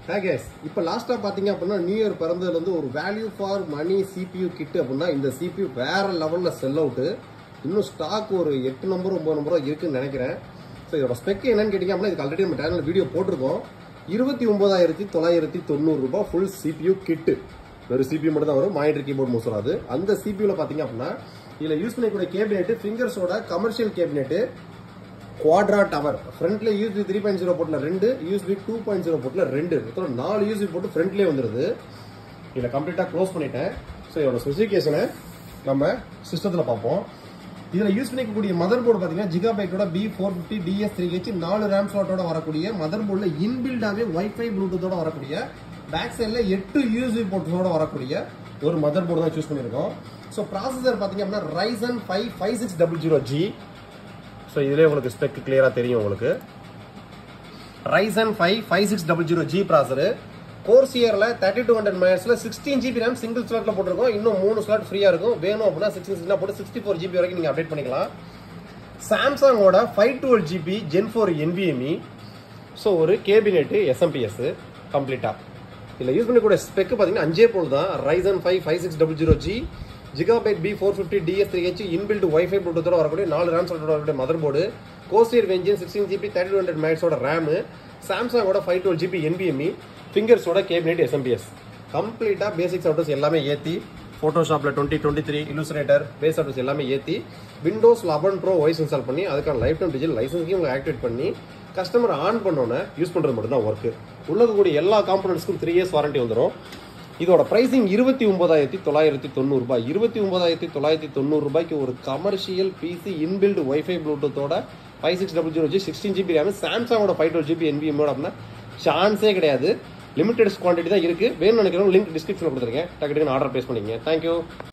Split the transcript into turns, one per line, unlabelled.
Hi guys, இப்போ லாஸ்ட்டாக பார்த்தீங்க அப்படின்னா நியூ இயர் பிறந்ததுலேருந்து ஒரு value for money CPU kit அப்படின்னா இந்த CPU வேற லெவலில் செல் அவுட்டு. இன்னும் ஸ்டாக் ஒரு 8 நம்பர் 9 நம்பரோ இருக்குன்னு நினைக்கிறேன். ஸோ இதோட ஸ்பெக் என்னன்னு கேட்டிங்க அப்படின்னா இதுக்கு ஆல்ரெடி நம்ம சேனல் வீடியோ போட்டிருக்கோம். 29,990 ரூபாய் ஃபுல் CPU கிட்டு. ஒரு CPU மட்டும் தான் வரும், மானிட்டர் கீபோர்ட் மோஸ் வராது. அந்த CPUல பார்த்தீங்க அப்படின்னா இதில் யூஸ் பண்ணக்கூடிய கேபினெட் ஃபிங்கர்ஸோட கமர்ஷியல் கேபினெட், குவாட்ரா டவர், ஃப்ரண்ட்ல USB 3.0 போர்ட்ல 2, USB 2.0 போர்ட்ல 2, மொத்தம் 4 USB போட்டு ஃப்ரண்ட்லயே வந்துருது. இதை கம்ப்ளீட்டா க்ளோஸ் பண்ணிட்டேன். ஸோ இதோட ஸ்பெசிஃபிகேஷனை நம்ம சிஸ்டத்தில் பார்ப்போம். இதில் யூஸ் பண்ணிக்கக்கூடிய மதர் போர்டு பார்த்தீங்கன்னா ஜிகாபைட்டோட B450 DS3H 4 RAM ஸ்லாட்டோட வரக்கூடிய மதர் போர்டில் இன்பில்டாவே வைஃபை ப்ளூடூத்தோட வரக்கூடிய பேக் சைடில் 8 USB போர்ட்ஸோட வரக்கூடிய ஒரு மதர் போர்டு தான் சூஸ் பண்ணியிருக்கோம். ஸோ ப்ராசஸர் பார்த்தீங்க அப்படின்னா Ryzen 5 5600G. ஸோ இதுலேயே உங்களுக்கு ஸ்பெக் கிளியராக தெரியும். உங்களுக்கு Ryzen 5 5600G ப்ராசரு, கோர்சியரில் 3200 MHz 16GB RAM சிங்கிள் ஸ்லாட்டில் போட்டிருக்கோம். இன்னும் 3 ஸ்லாட் ஃப்ரீயாக இருக்கும். வேணும் அப்படின்னா 16 போட்டு 64GB வரைக்கும் நீங்கள் அப்டேட் பண்ணிக்கலாம். சாம்சங்கோட 512GB Gen 4 NVMe. ஸோ ஒரு கேபினெட்டு SMPS கம்ப்ளீட்டாக. இதில் யூஸ் பண்ணக்கூடிய ஸ்பெக் பார்த்தீங்கன்னா 5 போல் தான். Ryzen 5 5600G, Gigabyte B450 DS3H inbuilt wifi ப்ளூடூத்தோட வரக்கூடிய 4 RAM ஸ்லாட்டோட வரக்கூடிய motherboard, Corsair Vengeance 16GB 3200 MHz RAM, சாம்சங்கோட 512GB NVMe, ஃபிங்கர்ஸோட கேபினெட் SMPS. கம்ப்ளீட்டாக பேசிக் சாஃப்ட்வேர்ஸ் எல்லாமே ஏற்றி, ஃபோட்டோஷாப்பில் 2023 இல்லுஸ்ட்ரேட்டர் பேஸ் சாஃப்ட்வேர்ஸ் எல்லாமே ஏற்றி விண்டோஸ் 11 Pro OS இன்ஸ்டால் பண்ணி அதுக்கான லைஃப் டைம் டிஜிட்டல் லைசன்ஸையும் உங்களுக்கு ஆக்டிவேட் பண்ணி கஸ்டமர் ஆன் பண்ணோன்னே யூஸ் பண்ணுறது மட்டும்தான் ஒர்க்கு. உள்ளக்கூடிய எல்லா காம்பனன்ட்ஸ்க்கும் 3 years வாரண்டி வந்துடும். இதோட பிரைசிங் 29,990 ரூபாய். 29,990 ரூபாய்க்கு ஒரு கமர்ஷியல் பிசி இன்பில்ட் வைஃபை ப்ளூடூத்தோட 5600G 16GB RAM, சாம்சங்கோட 512GB NVMe அப்படின்னா சான்ஸே கிடையாது. லிமிடெட் குவான்டிட்டி தான் இருக்கு. வேணும்னு நினைக்கிறவங்க லிங்க் டிஸ்கிரிப்ஷனில் கொடுத்துருக்கேன். டக்கு ஆர்டர் பிளேஸ் பண்ணிக்கங்க. தேங்க்யூ.